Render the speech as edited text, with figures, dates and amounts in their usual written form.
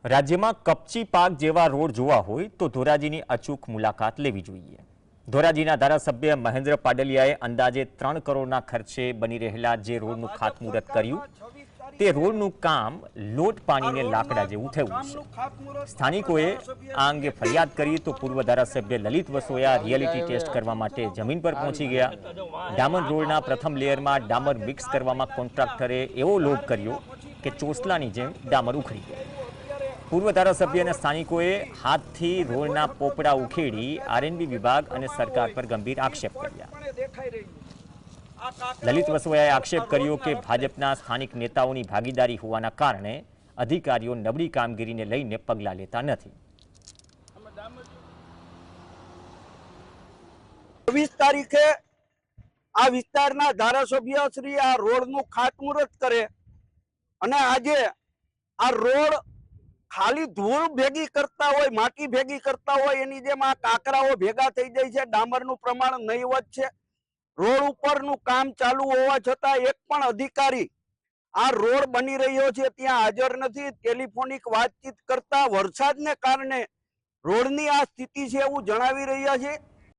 રાજ્યમાં કપચી પાક જેવા રોડ જોવા હોય તો ધોરાજીની અચૂક મુલાકાત લેવી જોઈએ। ધોરાજીના ધારાસભ્ય મહેન્દ્ર પાડલિયાએ અંદાજે 3 કરોડના ખર્ચે બની રહેલા જે રોડનું ખાતમુહૂર્ત કર્યું તે રોડનું કામ લોટ પાણીને લાકડા જેવું થયું છે। સ્થાનિકોએ આ અંગે ફરિયાદ કરી તો પૂર્વ ધારાસભ્ય લલિત વસોયા રિયાલિટી ટેસ્ટ કરવા માટે જમીન પર પહોંચી ગયા। ડામર રોડના પ્રથમ લેયરમાં ડામર મિક્સ કરવામાં કોન્ટ્રાક્ટરે એવો લોભ કર્યો કે ચોસલાની જેમ ડામર ઉખડી ગયું। પૂર્વ ધારાસભ્ય અને સ્થાનિકોએ હાથથી રોડના પોપડા ઉખેડી આરએનબી વિભાગ અને સરકાર પર ગંભીર આક્ષેપ કર્યા। લલિત વસોયાએ આક્ષેપ કર્યો કે ભાજપના સ્થાનિક નેતાઓની ભાગીદારી હોવાના કારણે અધિકારીઓ નબળી કામગીરીને લઈને પગલાં લેતા નથી। 20 તારીખે આ વિસ્તારના ધારાસભ્ય શ્રી આ રોડનું ખાતમુહૂર્ત કરે અને આજે આ રોડ ખાલી ધૂળ ભેગી કરતા હોય, માટી ભેગી કરતા હોય એની જેમ આ કાંકરાઓ ભેગા થઈ જાય છે। ડામરનું પ્રમાણ નહીવત છે। રોડ ઉપરનું કામ ચાલુ હોવા છતાં એક પણ અધિકારી આ રોડ બની રહ્યો છે ત્યાં હાજર નથી। ટેલિફોનિક વાતચીત કરતા વરસાદને કારણે રોડની આ સ્થિતિ છે એવું જણાવી રહ્યા છે।